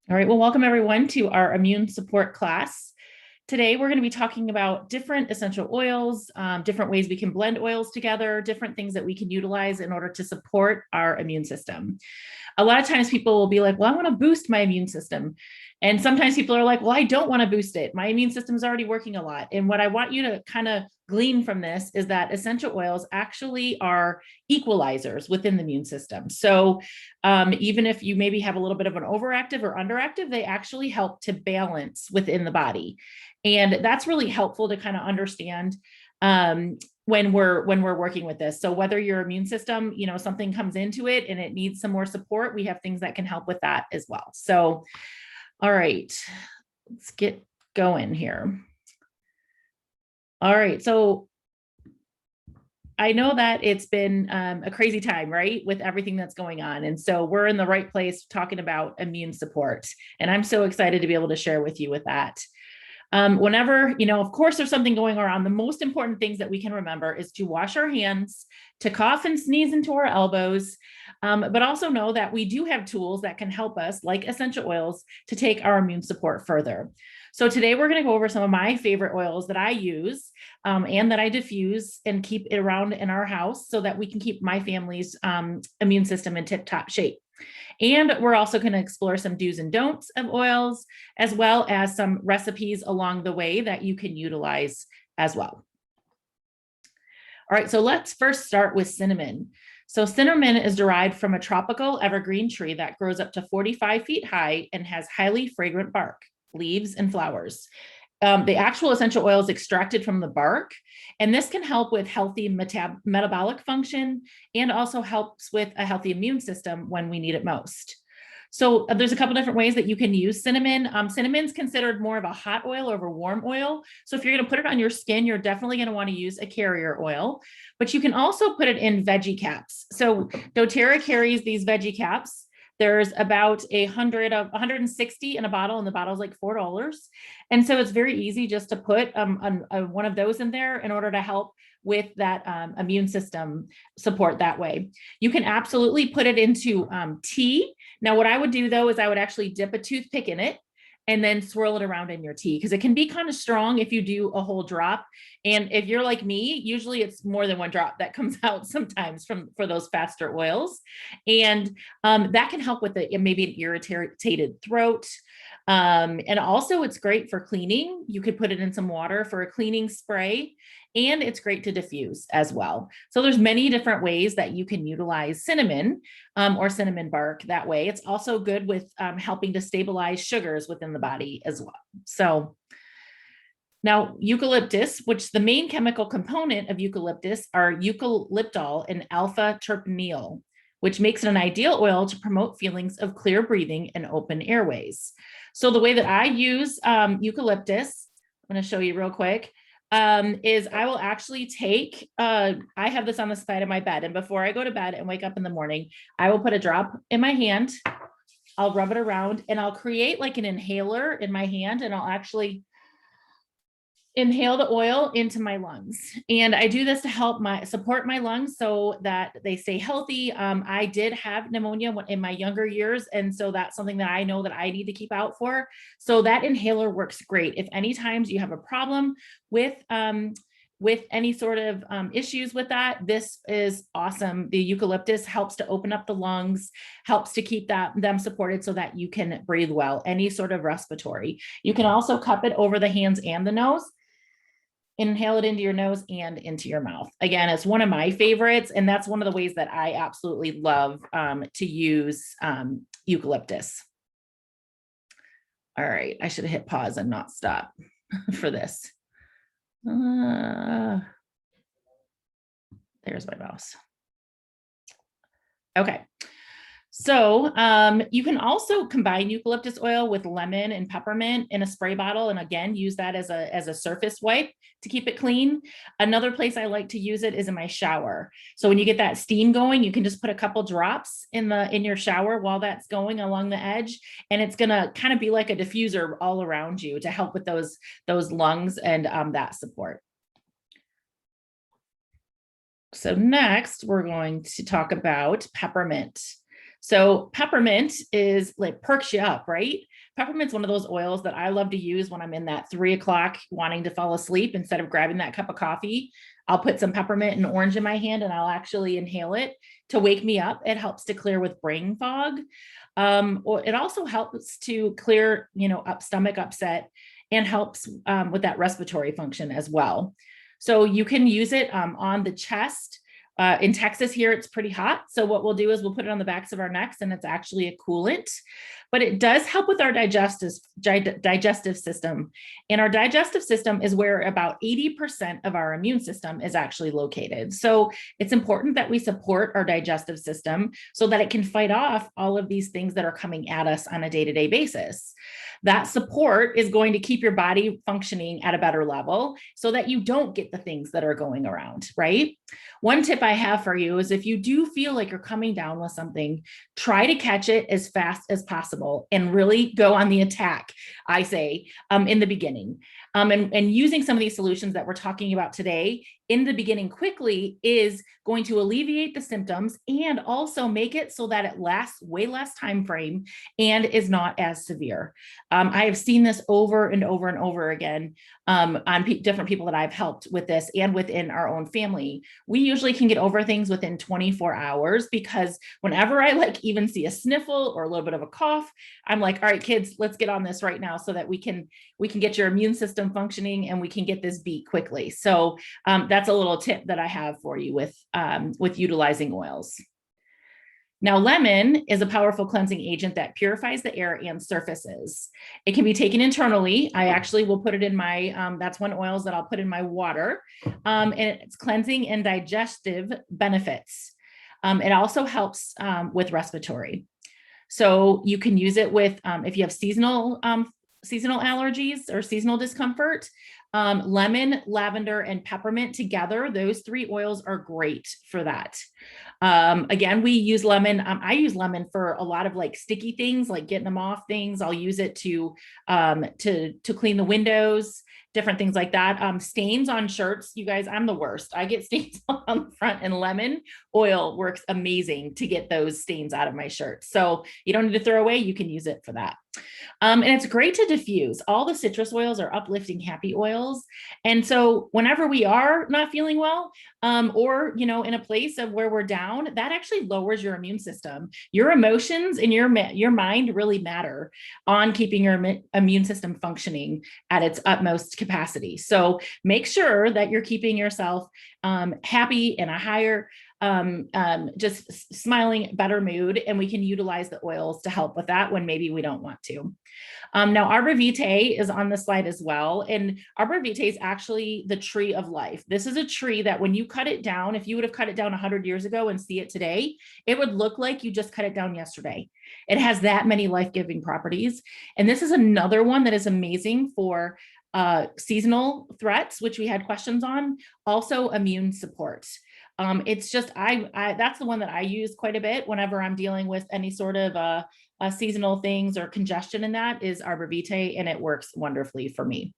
All right, well, welcome everyone to our immune support class. Today, we're going to be talking about different essential oils, different ways we can blend oils together, different things that we can utilize in order to support our immune system. A lot of times people will be like, well, I want to boost my immune system. And sometimes people are like, well, I don't want to boost it. My immune system is already working a lot. And what I want you to kind of glean from this is that essential oils actually are equalizers within the immune system. So even if you maybe have a little bit of an overactive or underactive, they actually help to balance within the body. And that's really helpful to kind of understand when we're working with this. So whether your immune system, something comes into it and it needs some more support, we have things that can help with that as well. So, all right, let's get going here. All right, so I know that it's been a crazy time, right, with everything that's going on. And so we're in the right place talking about immune support. And I'm so excited to be able to share with you with that. Whenever, of course, there's something going around, the most important things that we can remember is to wash our hands, to cough and sneeze into our elbows, but also know that we do have tools that can help us, like essential oils, to take our immune support further. So today we're going to go over some of my favorite oils that I use and that I diffuse and keep it around in our house so that we can keep my family's immune system in tip-top shape. And we're also going to explore some do's and don'ts of oils, as well as some recipes along the way that you can utilize as well. All right, so let's first start with cinnamon. So cinnamon is derived from a tropical evergreen tree that grows up to 45 feet high and has highly fragrant bark, leaves, and flowers. The actual essential oil is extracted from the bark, and this can help with healthy metabolic function and also helps with a healthy immune system when we need it most. So there's a couple different ways that you can use cinnamon. Cinnamon's considered more of a hot oil over warm oil. So if you're going to put it on your skin, you're definitely going to want to use a carrier oil, but you can also put it in veggie caps. So doTERRA carries these veggie caps. There's about 160 in a bottle, and the bottle is like $4. And so it's very easy just to put one of those in there in order to help with that immune system support that way. You can absolutely put it into tea. Now, what I would do though, is I would actually dip a toothpick in it and then swirl it around in your tea, because it can be kind of strong if you do a whole drop. And if you're like me, usually it's more than one drop that comes out sometimes for those faster oils. And that can help with maybe an irritated throat. And also it's great for cleaning. You could put it in some water for a cleaning spray, and it's great to diffuse as well. So there's many different ways that you can utilize cinnamon or cinnamon bark that way. It's also good with helping to stabilize sugars within the body as well. So now eucalyptus, which the main chemical component of eucalyptus are eucalyptol and alpha terpineol, which makes it an ideal oil to promote feelings of clear breathing and open airways. So the way that I use eucalyptus, I'm going to show you real quick, is I will actually take, I have this on the side of my bed, and before I go to bed and wake up in the morning, I will put a drop in my hand, I'll rub it around, and I'll create like an inhaler in my hand, and I'll actually inhale the oil into my lungs. And I do this to help support my lungs so that they stay healthy. I did have pneumonia in my younger years. And so that's something that I know that I need to keep out for. So that inhaler works great. If any times you have a problem with any sort of issues with that, this is awesome. The eucalyptus helps to open up the lungs, helps to keep them supported so that you can breathe well, any sort of respiratory. You can also cup it over the hands and the nose. Inhale it into your nose and into your mouth. Again, it's one of my favorites, and that's one of the ways that I absolutely love to use eucalyptus. All right, I should have hit pause and not stop for this. There's my mouse. Okay. So you can also combine eucalyptus oil with lemon and peppermint in a spray bottle, and again, use that as a surface wipe to keep it clean. Another place I like to use it is in my shower. So when you get that steam going, you can just put a couple drops in your shower while that's going along the edge, and it's gonna kind of be like a diffuser all around you to help with those lungs and that support. So next, we're going to talk about peppermint. So peppermint is like perks you up, right? Peppermint's one of those oils that I love to use when I'm in that 3 o'clock wanting to fall asleep. Instead of grabbing that cup of coffee, I'll put some peppermint and orange in my hand and I'll actually inhale it to wake me up. It helps to clear with brain fog. Or it also helps to clear, up stomach upset and helps with that respiratory function as well. So you can use it on the chest. In Texas here, it's pretty hot. So what we'll do is we'll put it on the backs of our necks and it's actually a coolant, but it does help with our digestive system. And our digestive system is where about 80% of our immune system is actually located. So it's important that we support our digestive system so that it can fight off all of these things that are coming at us on a day-to-day basis. That support is going to keep your body functioning at a better level so that you don't get the things that are going around, right? One tip I have for you is if you do feel like you're coming down with something, try to catch it as fast as possible and really go on the attack, I say, in the beginning. And using some of these solutions that we're talking about today in the beginning quickly is going to alleviate the symptoms and also make it so that it lasts way less time frame and is not as severe. I have seen this over and over and over again on different people that I've helped with this and within our own family. We usually can get over things within 24 hours because whenever I even see a sniffle or a little bit of a cough, I'm like, all right, kids, let's get on this right now so that we can get your immune system functioning and we can get this beat quickly. So that's a little tip that I have for you with utilizing oils. Now, lemon is a powerful cleansing agent that purifies the air and surfaces. It can be taken internally. I actually will put it in my, that's one oils that I'll put in my water. And it's cleansing and digestive benefits. It also helps with respiratory. So you can use it with, if you have seasonal allergies or seasonal discomfort, lemon, lavender, and peppermint together, those 3 oils are great for that. Again, we use lemon. I use lemon for a lot of sticky things, like getting them off things. I'll use it to clean the windows, different things like that. Stains on shirts, you guys, I'm the worst. I get stains on the front, and lemon oil works amazing to get those stains out of my shirt. So you don't need to throw away. You can use it for that. And it's great to diffuse. All the citrus oils are uplifting, happy oils. And so whenever we are not feeling well, or, in a place of where we're down, that actually lowers your immune system. Your emotions and your mind really matter on keeping your immune system functioning at its utmost capacity. So make sure that you're keeping yourself happy in a higher, just smiling, better mood. And we can utilize the oils to help with that when maybe we don't want to. Now, arbor vitae is on the slide as well. And arbor vitae is actually the tree of life. This is a tree that when you cut it down, if you would have cut it down 100 years ago and see it today, it would look like you just cut it down yesterday. It has that many life-giving properties. And this is another one that is amazing for seasonal threats, which we had questions on, also immune support. It's just, that's the one that I use quite a bit whenever I'm dealing with any sort of seasonal things or congestion, and that is arbor vitae, and it works wonderfully for me.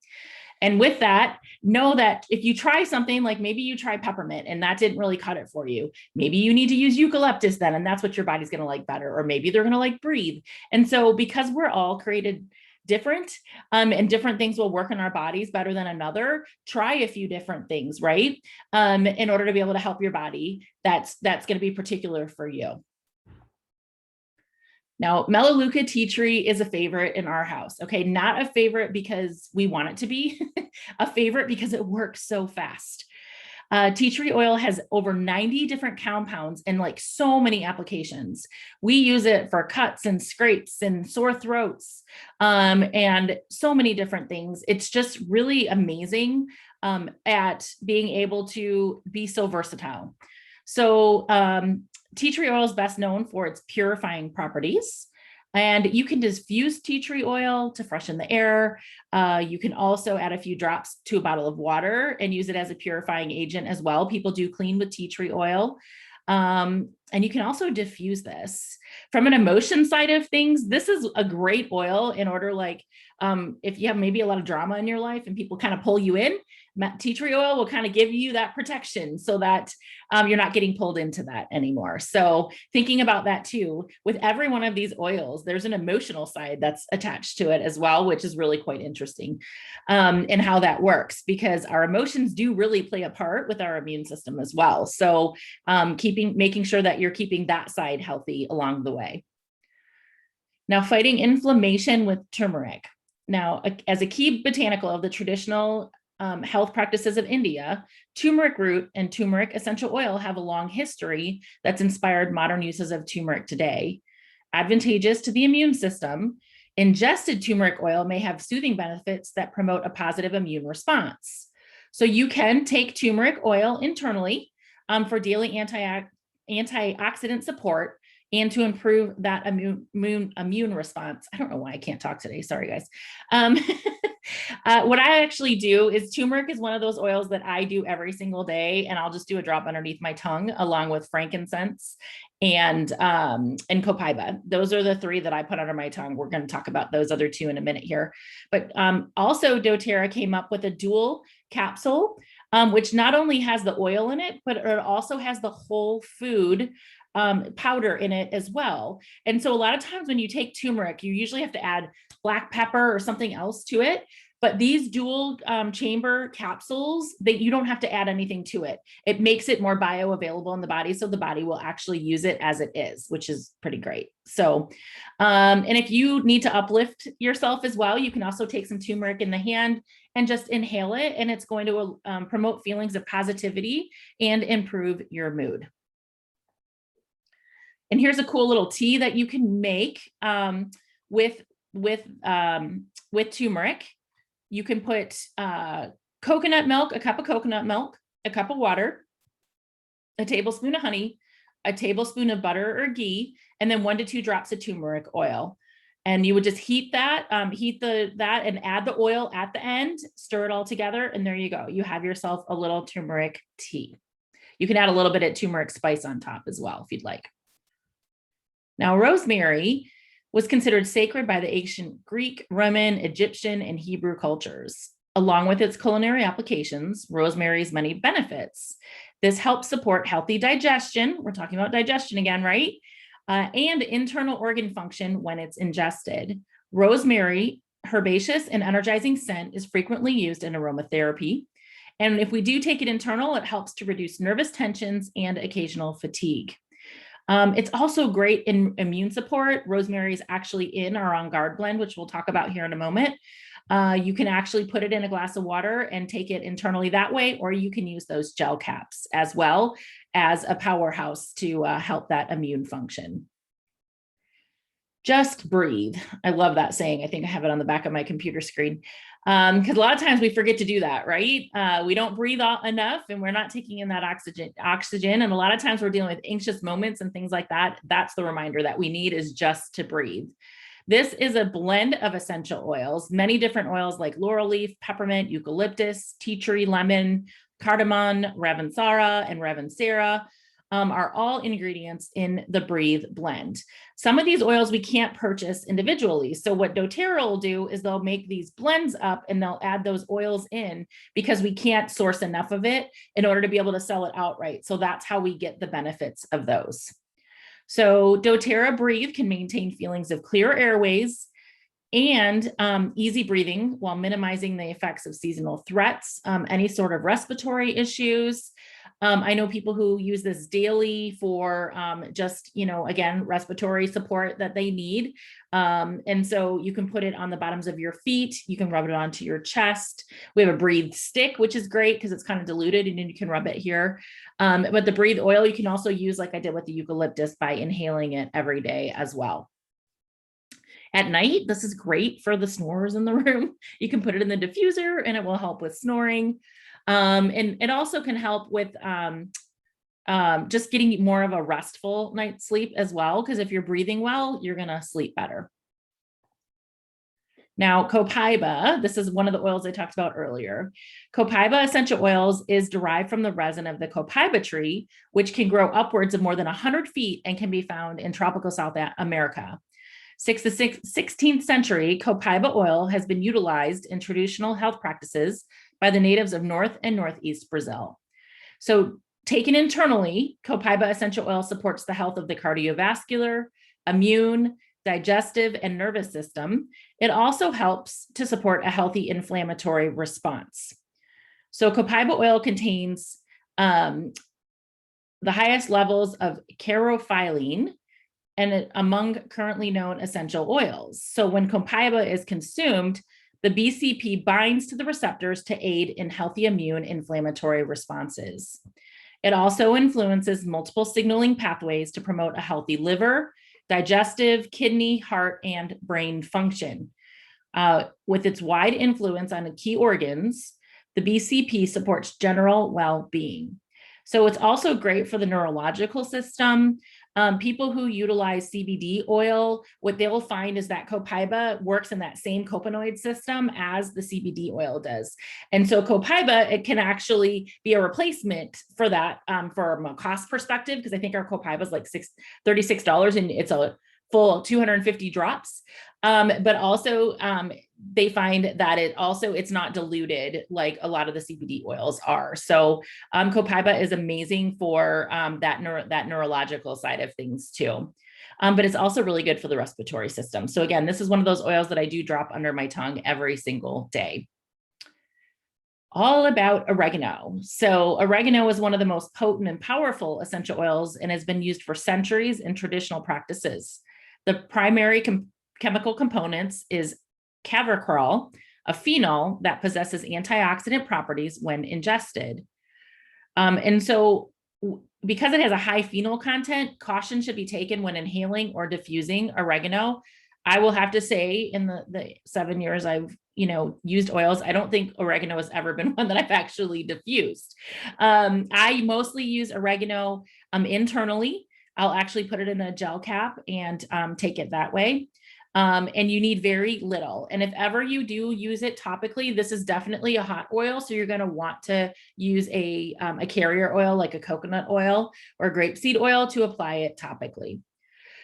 And with that, know that if you try something, like maybe you try peppermint and that didn't really cut it for you, maybe you need to use eucalyptus then, and that's what your body's going to like better, or maybe they're going to breathe. And so because we're all created different, and different things will work in our bodies better than another, try a few different things, right? In order to be able to help your body that's going to be particular for you. Now, melaleuca tea tree is a favorite in our house. Okay, not a favorite because we want it to be, a favorite because it works so fast. Tea tree oil has over 90 different compounds and so many applications. We use it for cuts and scrapes and sore throats, and so many different things. It's just really amazing at being able to be so versatile. So tea tree oil is best known for its purifying properties. And you can diffuse tea tree oil to freshen the air. You can also add a few drops to a bottle of water and use it as a purifying agent as well. People do clean with tea tree oil. And you can also diffuse this. From an emotion side of things, this is a great oil in order, if you have maybe a lot of drama in your life and people kind of pull you in, tea tree oil will kind of give you that protection so that you're not getting pulled into that anymore. So thinking about that too, with every one of these oils, there's an emotional side that's attached to it as well, which is really quite interesting in how that works, because our emotions do really play a part with our immune system as well. So making sure that you're keeping that side healthy along the way. Now, fighting inflammation with turmeric. Now, as a key botanical of the traditional health practices of India, turmeric root and turmeric essential oil have a long history that's inspired modern uses of turmeric today. Advantageous to the immune system, ingested turmeric oil may have soothing benefits that promote a positive immune response. So you can take turmeric oil internally for daily antioxidant support and to improve that immune response. I don't know why I can't talk today. Sorry, guys. What I actually do is turmeric is one of those oils that I do every single day, and I'll just do a drop underneath my tongue along with frankincense and copaiba. Those are the three that I put under my tongue. We're going to talk about those other two in a minute here. But also doTERRA came up with a dual capsule, which not only has the oil in it, but it also has the whole food powder in it as well. And so a lot of times when you take turmeric, you usually have to add black pepper or something else to it. But these dual chamber capsules, you don't have to add anything to it. It makes it more bioavailable in the body, so the body will actually use it as it is, which is pretty great. So, and if you need to uplift yourself as well, you can also take some turmeric in the hand and just inhale it, and it's going to promote feelings of positivity and improve your mood. And here's a cool little tea that you can make with turmeric. You can put coconut milk, a cup of coconut milk, a cup of water, a tablespoon of honey, a tablespoon of butter or ghee, and then 1 to 2 drops of turmeric oil. And you would just heat that and add the oil at the end, stir it all together, and there you go. You have yourself a little turmeric tea. You can add a little bit of turmeric spice on top as well if you'd like. Now, rosemary was considered sacred by the ancient Greek, Roman, Egyptian, and Hebrew cultures. Along with its culinary applications, rosemary's many benefits. This helps support healthy digestion. We're talking about digestion again, right? And internal organ function when it's ingested. Rosemary, herbaceous and energizing scent, is frequently used in aromatherapy. And if we do take it internal, it helps to reduce nervous tensions and occasional fatigue. It's also great in immune support. Rosemary is actually in our On Guard blend, which we'll talk about here in a moment. You can actually put it in a glass of water and take it internally that way, or you can use those gel caps as well as a powerhouse to help that immune function. Just breathe. I love that saying. I think I have it on the back of my computer screen. Because a lot of times we forget to do that, right? We don't breathe enough and we're not taking in that oxygen. And a lot of times we're dealing with anxious moments and things like that. That's the reminder that we need, is just to breathe. This is a blend of essential oils, many different oils like laurel leaf, peppermint, eucalyptus, tea tree, lemon, cardamom, ravensara, and ravensara. Are all ingredients in the Breathe blend. Some of these oils we can't purchase individually. So what doTERRA will do is they'll make these blends up and they'll add those oils in because we can't source enough of it in order to be able to sell it outright. So that's how we get the benefits of those. So doTERRA Breathe can maintain feelings of clear airways and easy breathing while minimizing the effects of seasonal threats, any sort of respiratory issues. I know people who use this daily for just, again, respiratory support that they need. And so you can put it on the bottoms of your feet. You can rub it onto your chest. We have a Breathe stick, which is great because it's kind of diluted and then you can rub it here. But the Breathe oil, you can also use like I did with the eucalyptus by inhaling it every day as well. At night, this is great for the snorers in the room. You can put it in the diffuser and it will help with snoring. And it also can help with just getting more of a restful night's sleep as well, because if you're breathing well, you're going to sleep better. Now, copaiba, this is one of the oils I talked about earlier. Copaiba essential oils is derived from the resin of the copaiba tree, which can grow upwards of more than 100 feet and can be found in tropical South America. Since the 16th century, copaiba oil has been utilized in traditional health practices by the natives of North and Northeast Brazil. So taken internally, copaiba essential oil supports the health of the cardiovascular, immune, digestive, and nervous system. It also helps to support a healthy inflammatory response. So copaiba oil contains the highest levels of caryophyllene and among currently known essential oils. So when copaiba is consumed, the BCP binds to the receptors to aid in healthy immune inflammatory responses. It also influences multiple signaling pathways to promote a healthy liver, digestive, kidney, heart, and brain function. With its wide influence on the key organs, the BCP supports general well-being. So it's also great for the neurological system. People who utilize CBD oil, what they'll find is that copaiba works in that same copanoid system as the CBD oil does. And so copaiba, it can actually be a replacement for that from a cost perspective, because I think our copaiba is like $36 and it's a full 250 drops. But also they find that it's not diluted like a lot of the CBD oils are. So copaiba is amazing for that neurological side of things too. But it's also really good for the respiratory system. So again, this is one of those oils that I do drop under my tongue every single day. All about oregano. So oregano is one of the most potent and powerful essential oils and has been used for centuries in traditional practices. The primary chemical components is cavercol, a phenol that possesses antioxidant properties when ingested. And so because it has a high phenol content, caution should be taken when inhaling or diffusing oregano. I will have to say in the 7 years I've used oils, I don't think oregano has ever been one that I've actually diffused. I mostly use oregano internally. I'll actually put it in a gel cap and take it that way. And you need very little. And if ever you do use it topically, this is definitely a hot oil. So you're going to want to use a carrier oil like a coconut oil or grapeseed oil to apply it topically.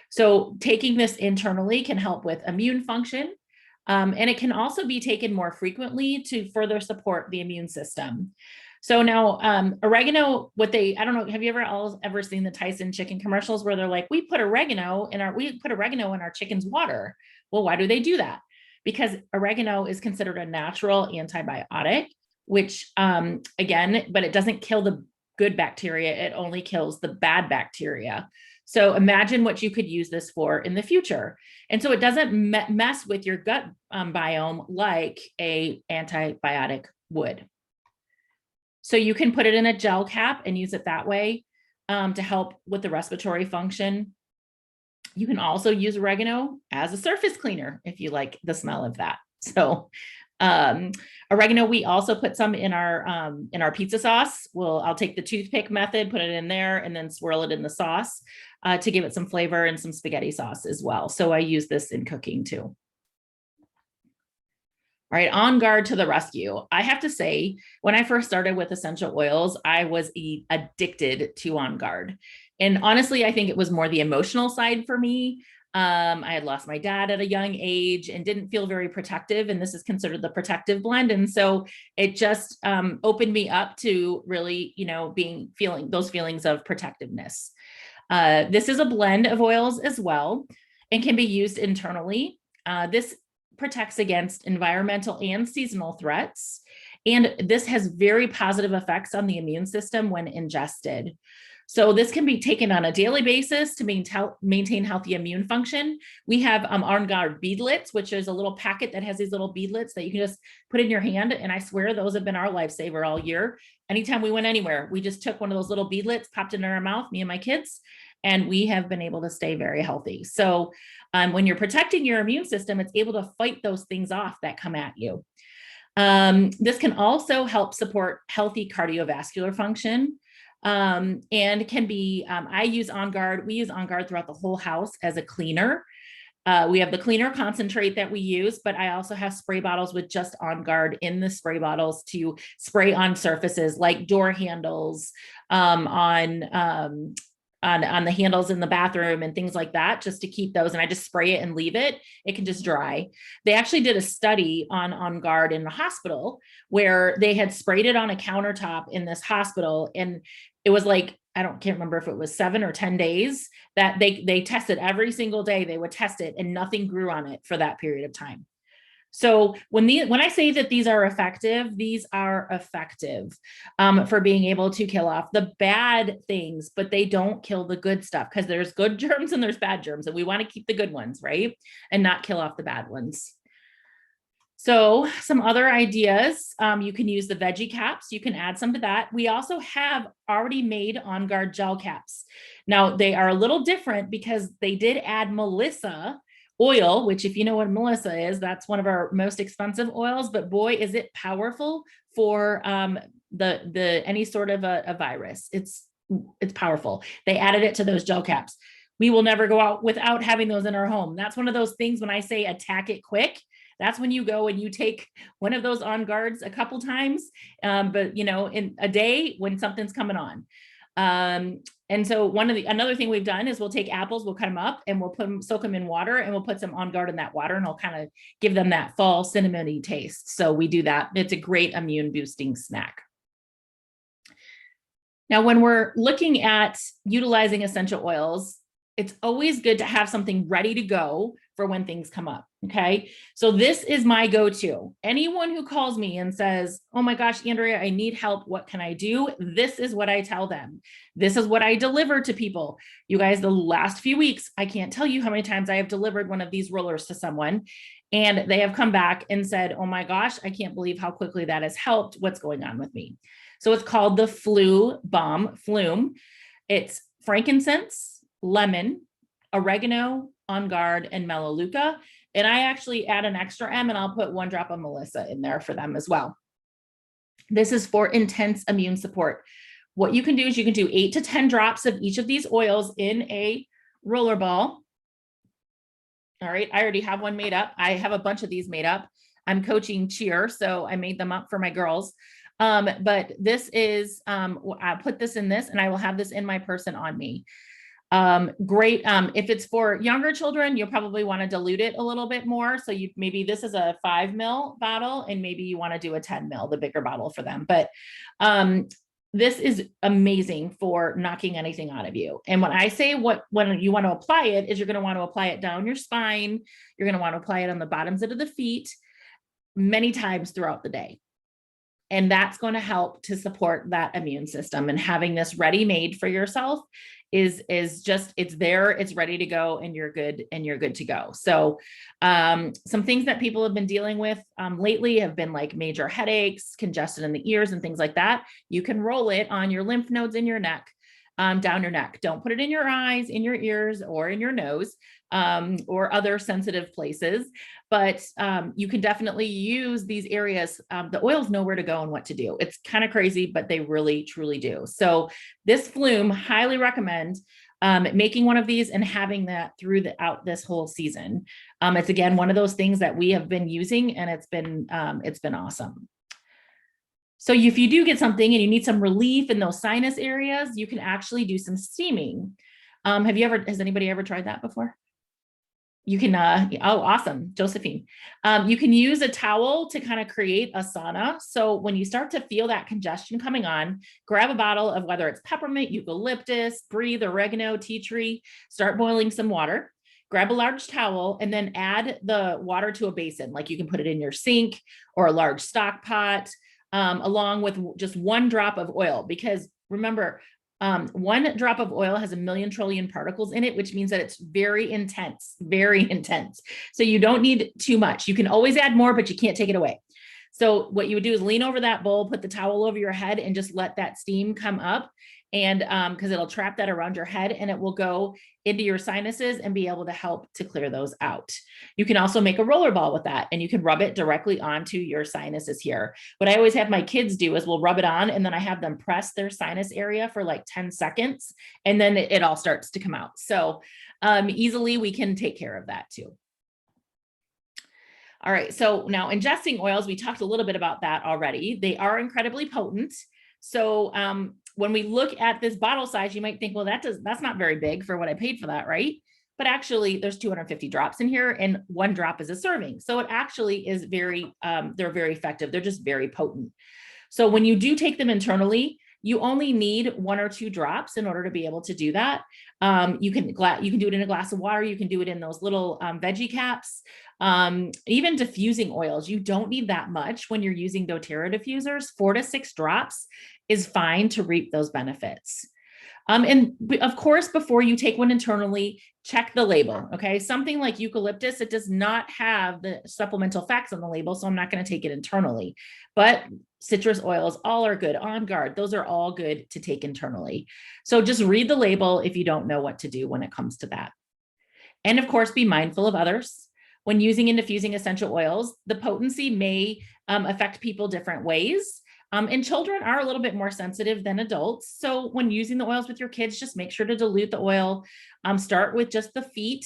So taking this internally can help with immune function. And it can also be taken more frequently to further support the immune system. So now oregano, I don't know, have you ever seen the Tyson chicken commercials where they're like, we put oregano in our chicken's water. Well, why do they do that? Because oregano is considered a natural antibiotic, which again, but it doesn't kill the good bacteria. It only kills the bad bacteria. So imagine what you could use this for in the future. And so it doesn't mess with your gut biome like a antibiotic would. So you can put it in a gel cap and use it that way to help with the respiratory function. You can also use oregano as a surface cleaner if you like the smell of that. So oregano, we also put some in our pizza sauce. I'll take the toothpick method, put it in there, and then swirl it in the sauce to give it some flavor and some spaghetti sauce as well. So I use this in cooking too. All right, on guard to the rescue. I have to say, when I first started with essential oils, I was addicted to On Guard. And honestly, I think it was more the emotional side for me. I had lost my dad at a young age and didn't feel very protective. And this is considered the protective blend. And so it just opened me up to really, feeling those feelings of protectiveness. This is a blend of oils as well and can be used internally. This protects against environmental and seasonal threats. And this has very positive effects on the immune system when ingested. So this can be taken on a daily basis to maintain healthy immune function. We have On Guard beadlets, which is a little packet that has these little beadlets that you can just put in your hand. And I swear those have been our lifesaver all year. Anytime we went anywhere, we just took one of those little beadlets, popped it in our mouth, me and my kids, and we have been able to stay very healthy. So when you're protecting your immune system, it's able to fight those things off that come at you. This can also help support healthy cardiovascular function. And can be, I use On Guard, we use On Guard throughout the whole house as a cleaner. We have the cleaner concentrate that we use, but I also have spray bottles with just On Guard in the spray bottles to spray on surfaces like door handles, on on the handles in the bathroom and things like that, just to keep those. And I just spray it and leave it. It can just dry. They actually did a study on guard in the hospital where they had sprayed it on a countertop in this hospital. And it was like, can't remember if it was 7 or 10 days that they tested every single day. They would test it and nothing grew on it for that period of time. So when I say that these are effective for being able to kill off the bad things, but they don't kill the good stuff, because there's good germs and there's bad germs, and we want to keep the good ones, right? And not kill off the bad ones. So some other ideas, you can use the veggie caps. You can add some to that. We also have already made On Guard gel caps. Now they are a little different because they did add Melissa oil, which if you know what Melissa is, that's one of our most expensive oils, but boy, is it powerful for any sort of a virus. It's powerful. They added it to those gel caps. We will never go out without having those in our home. That's one of those things when I say attack it quick, that's when you go and you take one of those On Guards a couple times, but in a day when something's coming on. And so another thing we've done is we'll take apples, we'll cut them up and we'll soak them in water, and we'll put some On Guard in that water, and it'll kind of give them that fall cinnamony taste. So we do that. It's a great immune boosting snack. Now, when we're looking at utilizing essential oils, it's always good to have something ready to go for when things come up. Okay. So this is my go-to. Anyone who calls me and says, oh my gosh, Andrea, I need help. What can I do? This is what I tell them. This is what I deliver to people. You guys, the last few weeks, I can't tell you how many times I have delivered one of these rollers to someone, and they have come back and said, oh my gosh, I can't believe how quickly that has helped. What's going on with me? So it's called the Flume. It's frankincense, lemon, oregano, On Guard, and melaleuca. And I actually add an extra M, and I'll put 1 drop of Melissa in there for them as well. This is for intense immune support. What you can do is you can do 8 to 10 drops of each of these oils in a roller ball. All right, I already have one made up. I have a bunch of these made up. I'm coaching cheer, so I made them up for my girls. But this is, I put this in this, and I will have this in my person on me. Great. If it's for younger children, you'll probably want to dilute it a little bit more. So maybe this is a 5 ml bottle, and maybe you want to do a 10 ml, the bigger bottle for them. But, this is amazing for knocking anything out of you. And when I say when you want to apply it, is you're going to want to apply it down your spine. You're going to want to apply it on the bottoms of the feet many times throughout the day. And that's going to help to support that immune system. And having this ready made for yourself is just, it's there, it's ready to go, and you're good to go. So some things that people have been dealing with lately have been like major headaches, congestion in the ears, and things like that. You can roll it on your lymph nodes in your neck, down your neck. Don't put it in your eyes, in your ears, or in your nose, or other sensitive places. But you can definitely use these areas. The oils know where to go and what to do. It's kind of crazy, but they really, truly do. So this Flume, highly recommend making one of these and having that throughout this whole season. It's again, one of those things that we have been using, and it's been awesome. So if you do get something and you need some relief in those sinus areas, you can actually do some steaming. Has anybody ever tried that before? You can, oh, awesome, Josephine. You can use a towel to kind of create a sauna. So when you start to feel that congestion coming on, grab a bottle of, whether it's peppermint, eucalyptus, breathe, oregano, tea tree, start boiling some water. Grab a large towel and then add the water to a basin. Like you can put it in your sink or a large stock pot, along with just 1 drop of oil, because remember, 1 drop of oil has 1,000,000 trillion particles in it, which means that it's very intense, very intense. So you don't need too much. You can always add more, but you can't take it away. So what you would do is lean over that bowl, put the towel over your head, and just let that steam come up. And because it'll trap that around your head, and it will go into your sinuses and be able to help to clear those out. You can also make a roller ball with that, and you can rub it directly onto your sinuses here. What I always have my kids do is we'll rub it on, and then I have them press their sinus area for like 10 seconds, and then it all starts to come out. So easily we can take care of that too. All right, so now ingesting oils, we talked a little bit about that already. They are incredibly potent. So when we look at this bottle size, you might think, well, that's not very big for what I paid for that, right? But actually there's 250 drops in here and one drop is a serving. So it actually is very, they're very effective. They're just very potent. So when you do take them internally, you only need 1 or 2 drops in order to be able to do that. You can do it in a glass of water. You can do it in those little veggie caps. Even diffusing oils, you don't need that much when you're using doTERRA diffusers. 4 to 6 drops is fine to reap those benefits. And of course, before you take one internally, check the label, okay? Something like eucalyptus, it does not have the supplemental facts on the label, so I'm not gonna take it internally. But citrus oils, all are good. On Guard, those are all good to take internally. So just read the label if you don't know what to do when it comes to that. And of course, be mindful of others. When using and diffusing essential oils, the potency may affect people different ways. And children are a little bit more sensitive than adults. So when using the oils with your kids, just make sure to dilute the oil. Start with just the feet.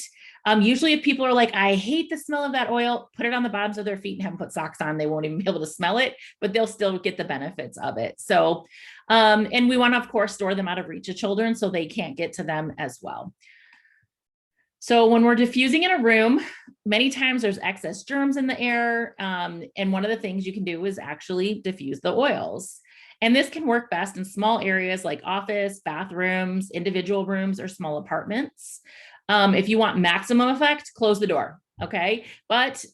Usually if people are like, I hate the smell of that oil, put it on the bottoms of their feet and have them put socks on. They won't even be able to smell it, but they'll still get the benefits of it. So, and we want to, of course, store them out of reach of children so they can't get to them as well. So when we're diffusing in a room, many times there's excess germs in the air. And one of the things you can do is actually diffuse the oils. And this can work best in small areas like office, bathrooms, individual rooms, or small apartments. If you want maximum effect, close the door, okay? But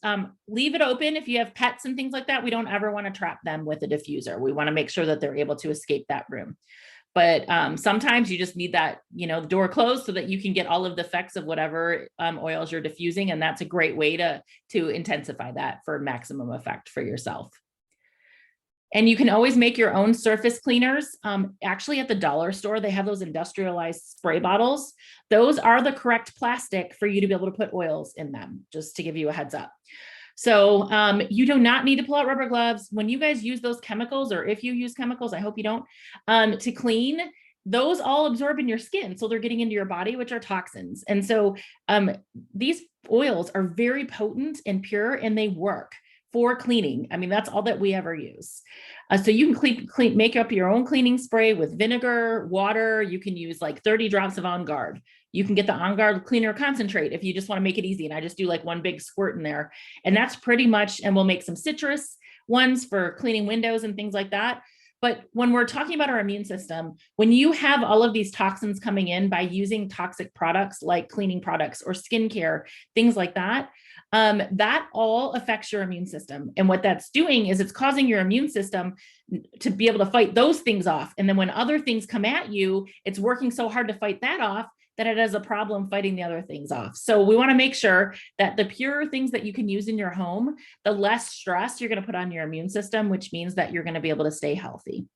leave it open. If you have pets and things like that, we don't ever want to trap them with a diffuser. We want to make sure that they're able to escape that room. But sometimes you just need that, the door closed so that you can get all of the effects of whatever oils you're diffusing. And that's a great way to intensify that for maximum effect for yourself. And you can always make your own surface cleaners. Actually, at the dollar store, they have those industrialized spray bottles. Those are the correct plastic for you to be able to put oils in them, just to give you a heads up. So you do not need to pull out rubber gloves. When you guys use those chemicals, or if you use chemicals, I hope you don't, to clean, those all absorb in your skin. So they're getting into your body, which are toxins. And so these oils are very potent and pure, and they work for cleaning. I mean, that's all that we ever use. So you can make up your own cleaning spray with vinegar, water. You can use like 30 drops of On Guard. You can get the On Guard cleaner concentrate if you just want to make it easy. And I just do like one big squirt in there. And that's pretty much, and we'll make some citrus ones for cleaning windows and things like that. But when we're talking about our immune system, when you have all of these toxins coming in by using toxic products like cleaning products or skincare, things like that, that all affects your immune system. And what that's doing is it's causing your immune system to be able to fight those things off. And then when other things come at you, it's working so hard to fight that off that it has a problem fighting the other things off. So we want to make sure that the pure things that you can use in your home, the less stress you're going to put on your immune system, which means that you're going to be able to stay healthy.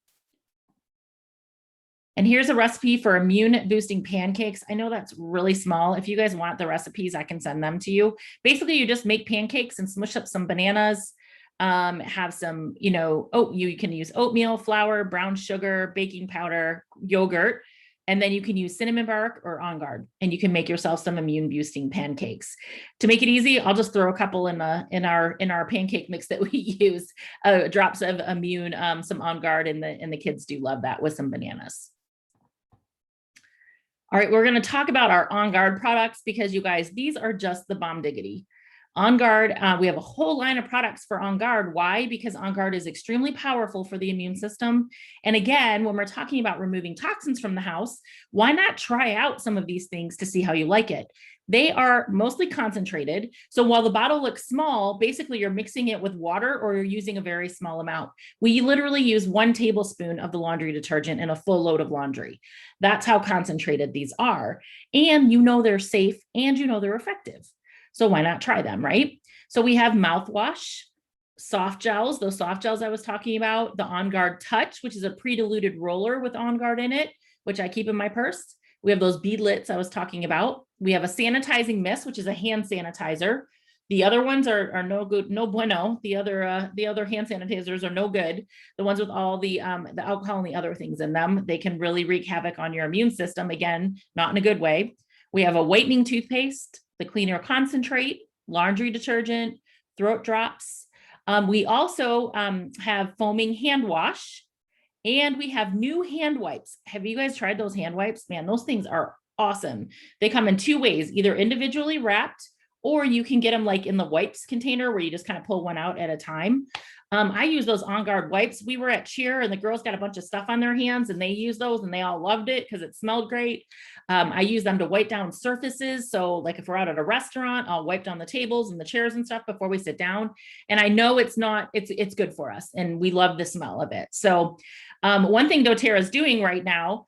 And here's a recipe for immune boosting pancakes. I know that's really small. If you guys want the recipes, I can send them to you. Basically, you just make pancakes and smush up some bananas, have some, you can use oatmeal, flour, brown sugar, baking powder, yogurt, and then you can use cinnamon bark or On Guard, and you can make yourself some immune boosting pancakes. To make it easy, I'll just throw a couple in our pancake mix that we use, drops of immune, some On Guard, and the kids do love that with some bananas. All right, we're going to talk about our On Guard products because you guys, these are just the bomb diggity. On Guard, we have a whole line of products for On Guard. Why? Because On Guard is extremely powerful for the immune system. And again, when we're talking about removing toxins from the house, why not try out some of these things to see how you like it? They are mostly concentrated. So while the bottle looks small, basically you're mixing it with water or you're using a very small amount. We literally use 1 tablespoon of the laundry detergent in a full load of laundry. That's how concentrated these are. And they're safe and they're effective. So why not try them, right? So we have mouthwash, soft gels, those soft gels I was talking about, the On Guard Touch, which is a pre-diluted roller with On Guard in it, which I keep in my purse. We have those beadlets I was talking about. We have a sanitizing mist, which is a hand sanitizer. The other ones are no good, no bueno. The other hand sanitizers are no good. The ones with all the alcohol and the other things in them, they can really wreak havoc on your immune system. Again, not in a good way. We have a whitening toothpaste, the cleaner concentrate, laundry detergent, throat drops. We also have foaming hand wash And we have new hand wipes. Have you guys tried those hand wipes? Man, those things are awesome. They come in 2 ways, either individually wrapped, or you can get them like in the wipes container where you just kind of pull one out at a time. I use those On Guard wipes. We were at cheer and the girls got a bunch of stuff on their hands and they used those and they all loved it because it smelled great. I use them to wipe down surfaces. So like if we're out at a restaurant, I'll wipe down the tables and the chairs and stuff before we sit down. And I know it's good for us and we love the smell of it. So one thing doTERRA is doing right now,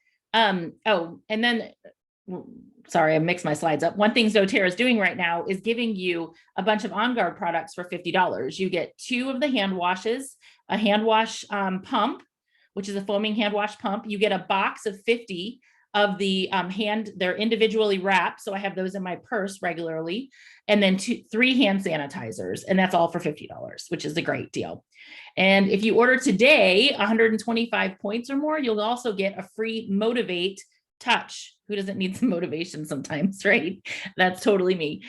sorry, I mixed my slides up. One thing doTERRA is doing right now is giving you a bunch of On Guard products for $50. You get 2 of the hand washes, a hand wash pump, which is a foaming hand wash pump. You get a box of 50 of the they're individually wrapped. So I have those in my purse regularly. And then 3 hand sanitizers. And that's all for $50, which is a great deal. And if you order today, 125 points or more, you'll also get a free Motivate touch. Who doesn't need some motivation sometimes, right? That's totally me.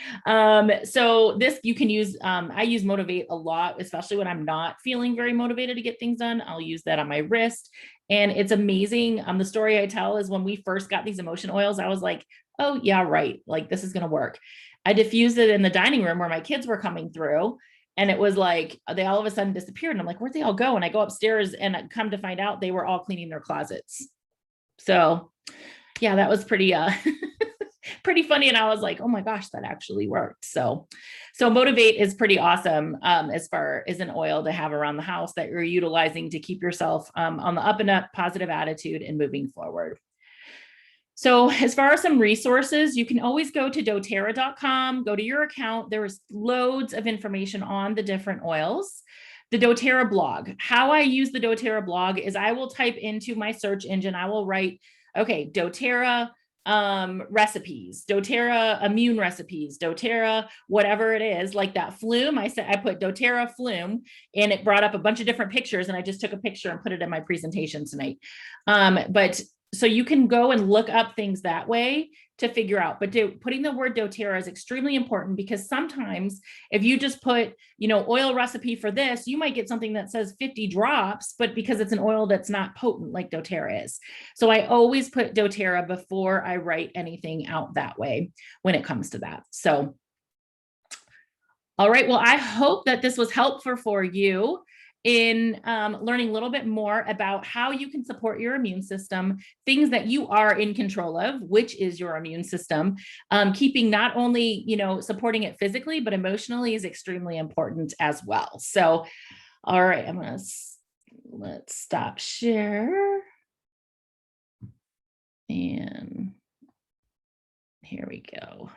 So this you can use, I use Motivate a lot, especially when I'm not feeling very motivated to get things done. I'll use that on my wrist and it's amazing. The story I tell is when we first got these emotion oils, I was like, oh yeah, right. Like this is going to work. I diffused it in the dining room where my kids were coming through. And it was like, they all of a sudden disappeared. And I'm like, where'd they all go? And I go upstairs and I come to find out they were all cleaning their closets. So yeah, that was pretty, pretty funny. And I was like, oh my gosh, that actually worked. So Motivate is pretty awesome as far as an oil to have around the house that you're utilizing to keep yourself on the up and up positive attitude and moving forward. So as far as some resources, you can always go to doTERRA.com, go to your account. There's loads of information on the different oils. The doTERRA blog, how I use the doTERRA blog is I will type into my search engine, I will write, okay, doTERRA recipes, doTERRA immune recipes, doTERRA, whatever it is, like that flume. I put doTERRA flume and it brought up a bunch of different pictures and I just took a picture and put it in my presentation tonight. So you can go and look up things that way to figure out, but putting the word doTERRA is extremely important because sometimes if you just put, oil recipe for this, you might get something that says 50 drops, but because it's an oil that's not potent like doTERRA is. So I always put doTERRA before I write anything out that way when it comes to that. So, all right, well, I hope that this was helpful for you in learning a little bit more about how you can support your immune system, things that you are in control of, which is your immune system. Keeping not only, supporting it physically, but emotionally is extremely important as well. So, all right, let's stop share. And here we go.